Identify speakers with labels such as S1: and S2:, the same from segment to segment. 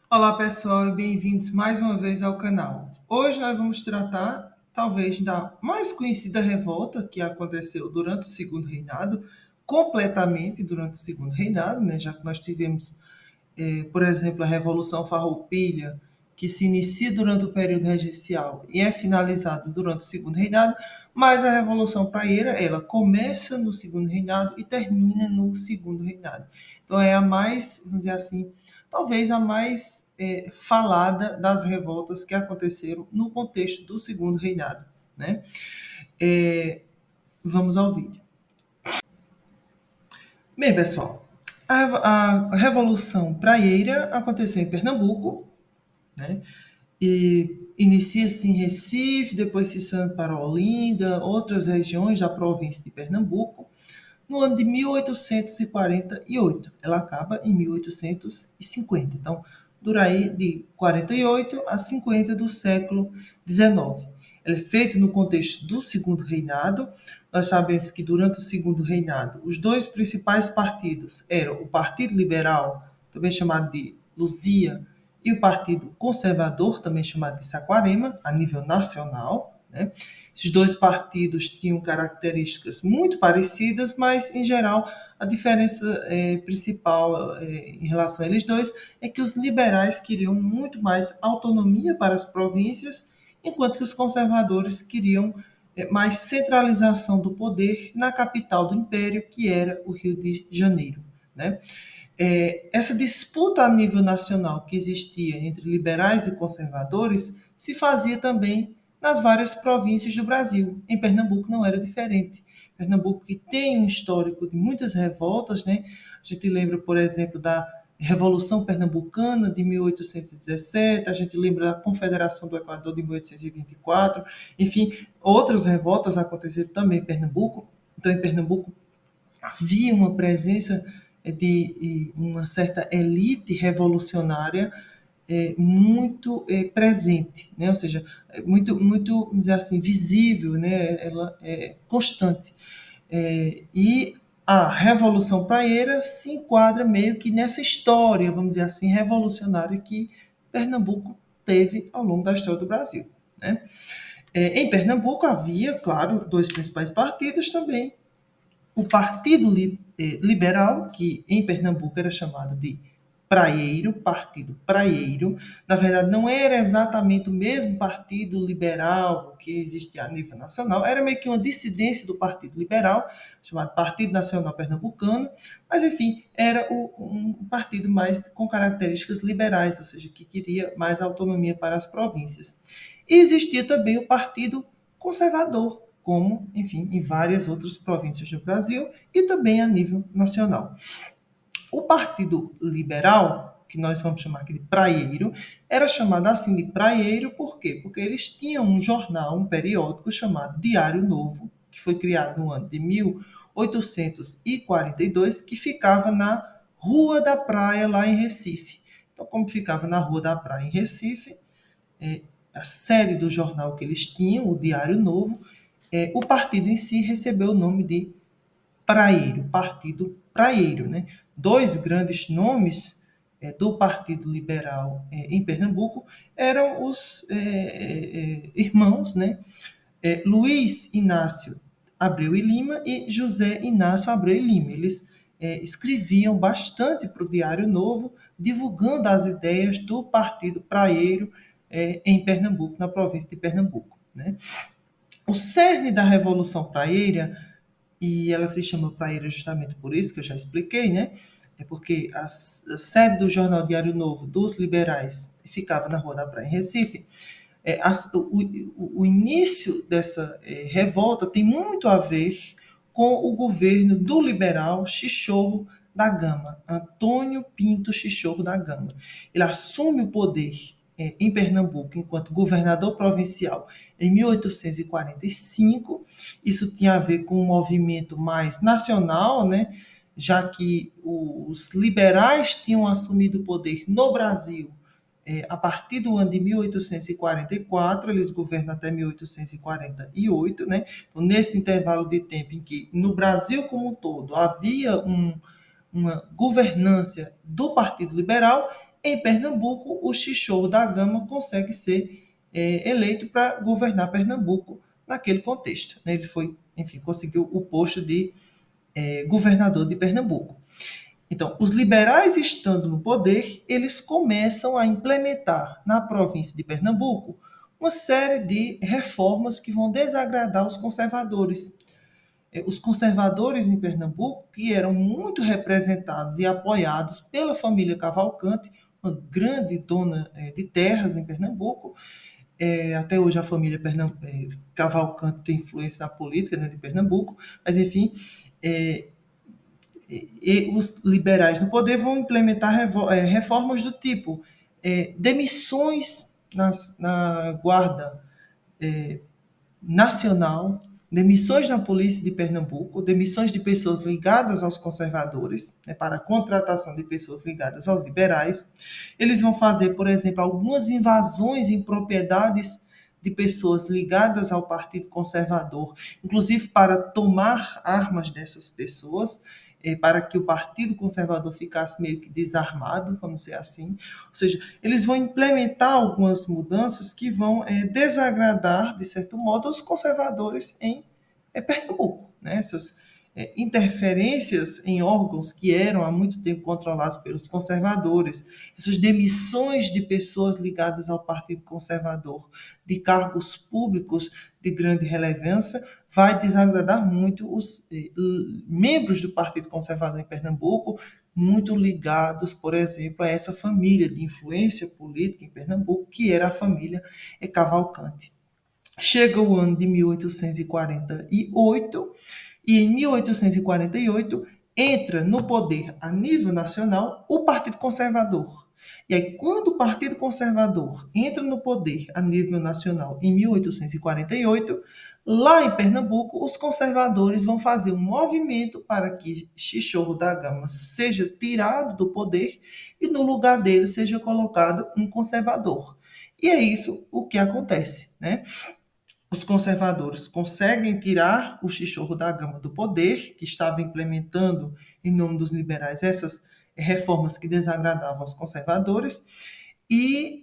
S1: Olá pessoal e bem-vindos mais uma vez ao canal. Hoje nós vamos tratar talvez da mais conhecida revolta que aconteceu durante o Segundo Reinado, completamente durante o Segundo Reinado, né? Já que nós tivemos por exemplo, a Revolução Farroupilha, que se inicia durante o período regencial e é finalizada durante o segundo reinado, mas a Revolução Praieira, ela começa no segundo reinado e termina no segundo reinado. Então é a mais, vamos dizer assim, talvez a mais falada das revoltas que aconteceram no contexto do segundo reinado, né? Vamos ao vídeo. Bem, pessoal, a Revolução Praieira aconteceu em Pernambuco, né? E inicia-se em Recife, depois se expande para Olinda, outras regiões da província de Pernambuco, no ano de 1848. Ela acaba em 1850. Então, dura aí de 48 a 50 do século XIX. Ela é feita no contexto do Segundo Reinado. Nós sabemos que durante o Segundo Reinado, os dois principais partidos eram o Partido Liberal, também chamado de Luzia, e o Partido Conservador, também chamado de Saquarema, a nível nacional, né? Esses dois partidos tinham características muito parecidas, mas, em geral, a diferença principal em relação a eles dois é que os liberais queriam muito mais autonomia para as províncias, enquanto que os conservadores queriam mais centralização do poder na capital do império, que era o Rio de Janeiro, né? Essa disputa a nível nacional que existia entre liberais e conservadores se fazia também nas várias províncias do Brasil. Em Pernambuco não era diferente. Pernambuco que tem um histórico de muitas revoltas, né? A gente lembra, por exemplo, da Revolução Pernambucana de 1817, a gente lembra da Confederação do Equador de 1824, enfim, outras revoltas aconteceram também em Pernambuco. Então, em Pernambuco havia uma presença de uma certa elite revolucionária muito presente, né? Ou seja, muito, vamos dizer assim, visível, né? Ela é constante. E a Revolução Praieira se enquadra meio que nessa história, vamos dizer assim, revolucionária que Pernambuco teve ao longo da história do Brasil, né? Em Pernambuco havia, claro, dois principais partidos também, o Partido Liberal, que em Pernambuco era chamado de Praieiro, Partido Praieiro, na verdade não era exatamente o mesmo Partido Liberal que existia a nível nacional, era meio que uma dissidência do Partido Liberal, chamado Partido Nacional Pernambucano, mas enfim, era um partido mais com características liberais, ou seja, que queria mais autonomia para as províncias. E existia também o Partido Conservador, como, enfim, em várias outras províncias do Brasil e também a nível nacional. O Partido Liberal, que nós vamos chamar aqui de praieiro, era chamado assim de praieiro por quê? Porque eles tinham um jornal, um periódico chamado Diário Novo, que foi criado no ano de 1842, que ficava na Rua da Praia, lá em Recife. Então, como ficava na Rua da Praia, em Recife, a sede do jornal que eles tinham, o Diário Novo, o partido em si recebeu o nome de Praieiro, Partido Praieiro, né? Dois grandes nomes do Partido Liberal em Pernambuco eram os irmãos, né? Luiz Inácio Abreu e Lima e José Inácio Abreu e Lima. Eles escreviam bastante para o Diário Novo, divulgando as ideias do Partido Praieiro em Pernambuco, na província de Pernambuco, né? O cerne da Revolução Praieira, e ela se chama Praieira justamente por isso, que eu já expliquei, né? É porque a sede do jornal Diário Novo dos liberais ficava na Rua da Praia, em Recife. O início dessa revolta tem muito a ver com o governo do liberal Chichorro da Gama, Antônio Pinto Chichorro da Gama. Ele assume o poder em Pernambuco enquanto governador provincial em 1845. Isso tinha a ver com um movimento mais nacional, né? Já que os liberais tinham assumido o poder no Brasil a partir do ano de 1844, eles governam até 1848, né? Então, nesse intervalo de tempo em que, no Brasil como um todo, havia uma governância do Partido Liberal, Em Pernambuco, o Chinchorro da Gama consegue ser eleito para governar Pernambuco naquele contexto, né? Ele foi, enfim, conseguiu o posto de governador de Pernambuco. Então, os liberais estando no poder, eles começam a implementar na província de Pernambuco uma série de reformas que vão desagradar os conservadores. Os conservadores em Pernambuco, que eram muito representados e apoiados pela família Cavalcante, uma grande dona de terras em Pernambuco, até hoje a família Cavalcante tem influência na política, né, de Pernambuco, mas enfim, é, os liberais no poder vão implementar reformas do tipo demissões na guarda nacional, demissões na polícia de Pernambuco, demissões de pessoas ligadas aos conservadores, né, para a contratação de pessoas ligadas aos liberais. Eles vão fazer, por exemplo, algumas invasões em propriedades de pessoas ligadas ao Partido Conservador, inclusive para tomar armas dessas pessoas, para que o Partido Conservador ficasse meio que desarmado, vamos dizer assim. Ou seja, eles vão implementar algumas mudanças que vão desagradar, de certo modo, os conservadores em Pernambuco. Né? Essas interferências em órgãos que eram há muito tempo controlados pelos conservadores, essas demissões de pessoas ligadas ao Partido Conservador, de cargos públicos de grande relevância, vai desagradar muito os membros do Partido Conservador em Pernambuco, muito ligados, por exemplo, a essa família de influência política em Pernambuco, que era a família Cavalcante. Chega o ano de 1848 e em 1848 entra no poder a nível nacional o Partido Conservador. E aí, quando o Partido Conservador entra no poder a nível nacional em 1848, lá em Pernambuco, os conservadores vão fazer um movimento para que Chinchorro da Gama seja tirado do poder e no lugar dele seja colocado um conservador. E é isso o que acontece, né? Os conservadores conseguem tirar o Chinchorro da Gama do poder, que estava implementando, em nome dos liberais, essas reformas que desagradavam os conservadores, e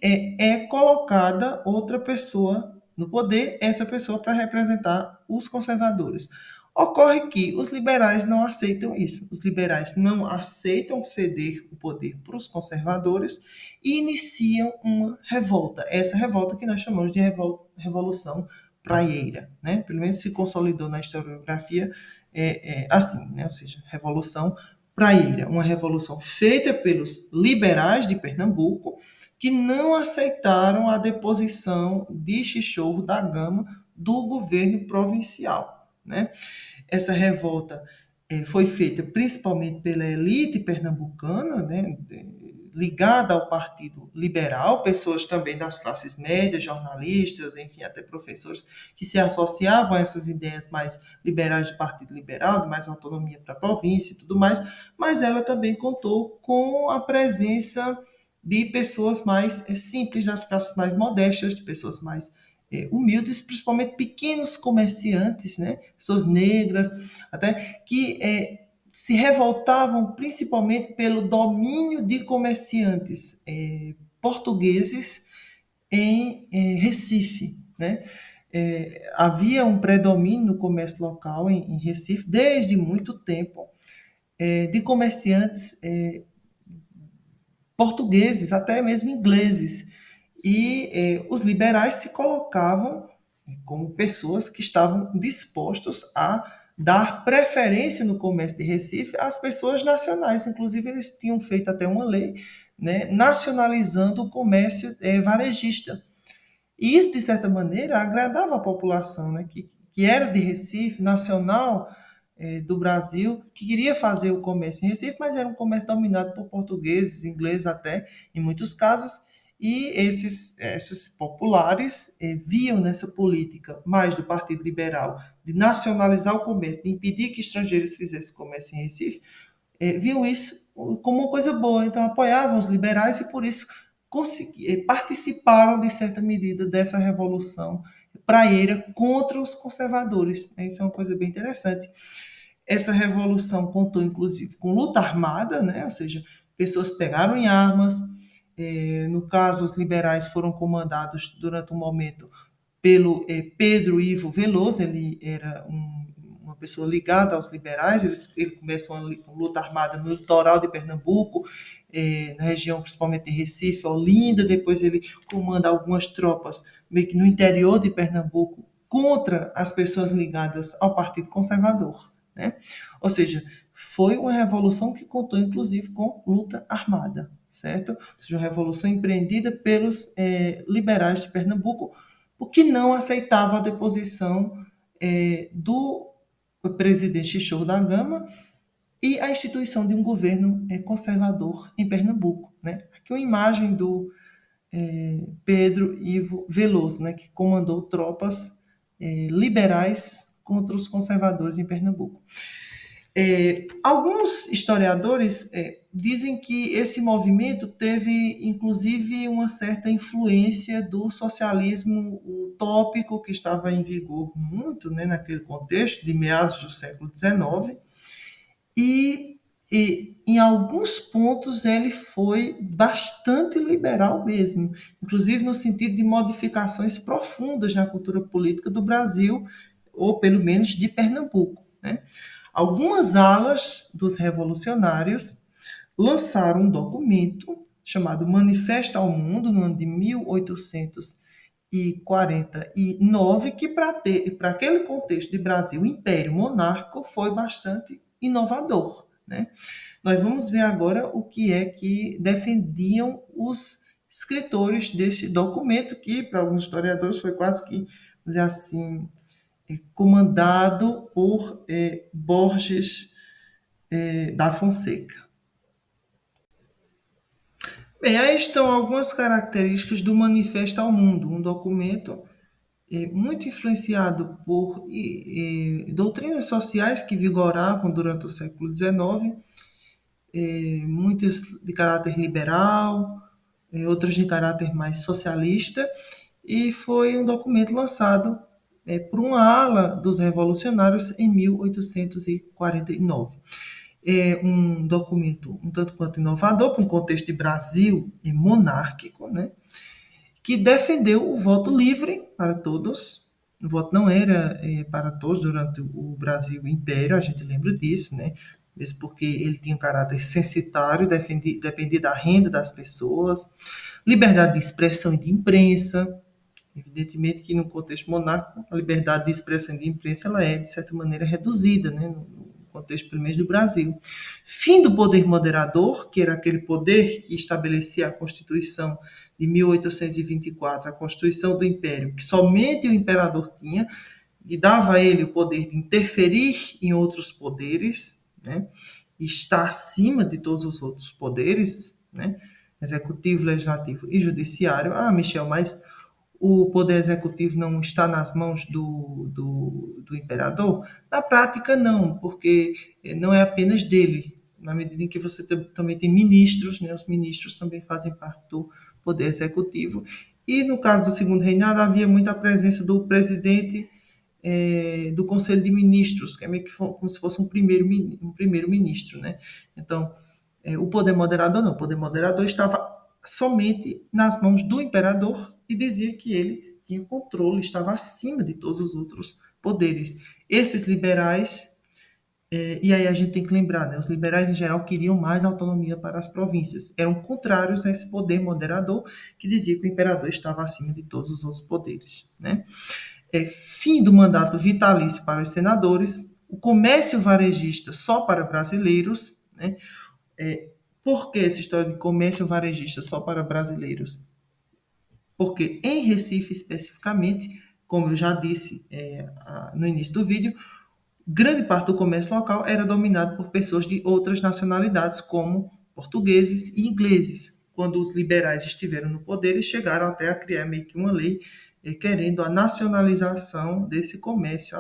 S1: colocada outra pessoa no poder, essa pessoa para representar os conservadores. Ocorre que os liberais não aceitam isso. Os liberais não aceitam ceder o poder para os conservadores e iniciam uma revolta. Essa revolta que nós chamamos de Revolução Praieira, né? Pelo menos se consolidou na historiografia assim, né? Ou seja, Revolução Praieira, uma revolução feita pelos liberais de Pernambuco que não aceitaram a deposição de Chinchorro da Gama do governo provincial, né? Essa revolta foi feita principalmente pela elite pernambucana, né, ligada ao Partido Liberal, pessoas também das classes médias, jornalistas, enfim, até professores, que se associavam a essas ideias mais liberais do Partido Liberal, de mais autonomia para a província e tudo mais, mas ela também contou com a presença de pessoas mais simples, das classes mais modestas, de pessoas mais humildes, principalmente pequenos comerciantes, né? Pessoas negras, até que se revoltavam principalmente pelo domínio de comerciantes portugueses em Recife, né? Havia um predomínio no comércio local em Recife desde muito tempo de comerciantes portugueses, até mesmo ingleses. E os liberais se colocavam como pessoas que estavam dispostos a dar preferência no comércio de Recife às pessoas nacionais. Inclusive, eles tinham feito até uma lei, né, nacionalizando o comércio varejista. E isso, de certa maneira, agradava a população, né, que era de Recife, nacional do Brasil, que queria fazer o comércio em Recife, mas era um comércio dominado por portugueses, ingleses até, em muitos casos, e esses populares viam nessa política mais do Partido Liberal de nacionalizar o comércio, de impedir que estrangeiros fizessem comércio em Recife, viam isso como uma coisa boa, então apoiavam os liberais e por isso participaram de certa medida dessa revolução praieira contra os conservadores. Isso é uma coisa bem interessante. Essa revolução contou, inclusive, com luta armada, né? Ou seja, pessoas pegaram em armas, No caso, os liberais foram comandados durante um momento pelo Pedro Ivo Veloso. Ele era uma pessoa ligada aos liberais. Ele começa uma luta armada no litoral de Pernambuco, na região principalmente de Recife, Olinda. Depois ele comanda algumas tropas meio que no interior de Pernambuco contra as pessoas ligadas ao Partido Conservador, né? Ou seja, foi uma revolução que contou inclusive com luta armada, certo? Ou seja, uma revolução empreendida pelos liberais de Pernambuco, porque não aceitava a deposição do presidente Chichorro da Gama e a instituição de um governo conservador em Pernambuco, né? Aqui uma imagem do Pedro Ivo Veloso, né, que comandou tropas liberais contra os conservadores em Pernambuco. Alguns historiadores dizem que esse movimento teve, inclusive, uma certa influência do socialismo utópico que estava em vigor muito, né, naquele contexto de meados do século XIX, e em alguns pontos ele foi bastante liberal mesmo, inclusive no sentido de modificações profundas na cultura política do Brasil, ou pelo menos de Pernambuco, né? Algumas alas dos revolucionários lançaram um documento chamado Manifesto ao Mundo, no ano de 1849, que para aquele contexto de Brasil, Império Monárquico, foi bastante inovador, né? Nós vamos ver agora o que é que defendiam os escritores deste documento, que para alguns historiadores foi quase que, vamos dizer assim, comandado por Borges da Fonseca. Bem, aí estão algumas características do Manifesto ao Mundo, um documento muito influenciado por doutrinas sociais que vigoravam durante o século XIX, muitas de caráter liberal, outras de caráter mais socialista, e foi um documento lançado por uma ala dos revolucionários em 1849. É um documento um tanto quanto inovador para um contexto de Brasil monárquico, né, que defendeu o voto livre para todos. O voto não era para todos durante o Brasil Império, a gente lembra disso, né? Mesmo porque ele tinha um caráter censitário, dependia da renda das pessoas, liberdade de expressão e de imprensa. Evidentemente que no contexto monárquico, a liberdade de expressão e de imprensa ela é, de certa maneira, reduzida, né? No contexto, pelo menos, do Brasil. Fim do poder moderador, que era aquele poder que estabelecia a Constituição de 1824, a Constituição do Império, que somente o imperador tinha, e dava a ele o poder de interferir em outros poderes, né? E estar acima de todos os outros poderes, né? Executivo, legislativo e judiciário. Ah, Michel, mas o poder executivo não está nas mãos do imperador? Na prática, não, porque não é apenas dele. Na medida em que você também tem ministros, né? Os ministros também fazem parte do poder executivo. E no caso do segundo reinado, havia muita presença do presidente do Conselho de Ministros, que é meio que como se fosse um primeiro-ministro, né? Então, o poder moderador não. O poder moderador estava somente nas mãos do imperador e dizia que ele tinha controle, estava acima de todos os outros poderes. Esses liberais, e aí a gente tem que lembrar, né, os liberais em geral queriam mais autonomia para as províncias, eram contrários a esse poder moderador que dizia que o imperador estava acima de todos os outros poderes, né? Fim do mandato vitalício para os senadores, o comércio varejista só para brasileiros, né? Por que essa história de comércio varejista só para brasileiros? Porque em Recife, especificamente, como eu já disse no início do vídeo, grande parte do comércio local era dominado por pessoas de outras nacionalidades, como portugueses e ingleses. Quando os liberais estiveram no poder, eles chegaram até a criar meio que uma lei querendo a nacionalização desse comércio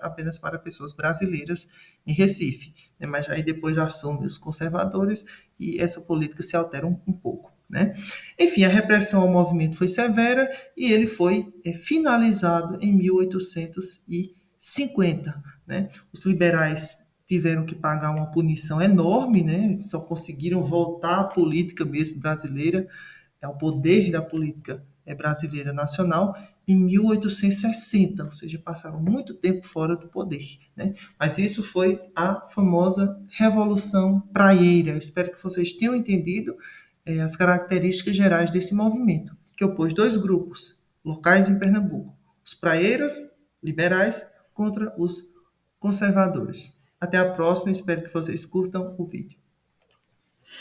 S1: apenas para pessoas brasileiras em Recife. Mas aí depois assumem os conservadores e essa política se altera um pouco, né? Enfim, a repressão ao movimento foi severa e ele foi finalizado em 1850, né? Os liberais tiveram que pagar uma punição enorme, né? Só conseguiram voltar à política mesmo brasileira ao poder da política brasileira nacional em 1860, ou seja, passaram muito tempo fora do poder, né? Mas isso foi a famosa Revolução Praieira. Eu espero que vocês tenham entendido as características gerais desse movimento, que opôs dois grupos locais em Pernambuco: os praeiros liberais contra os conservadores. Até a próxima, espero que vocês curtam o vídeo.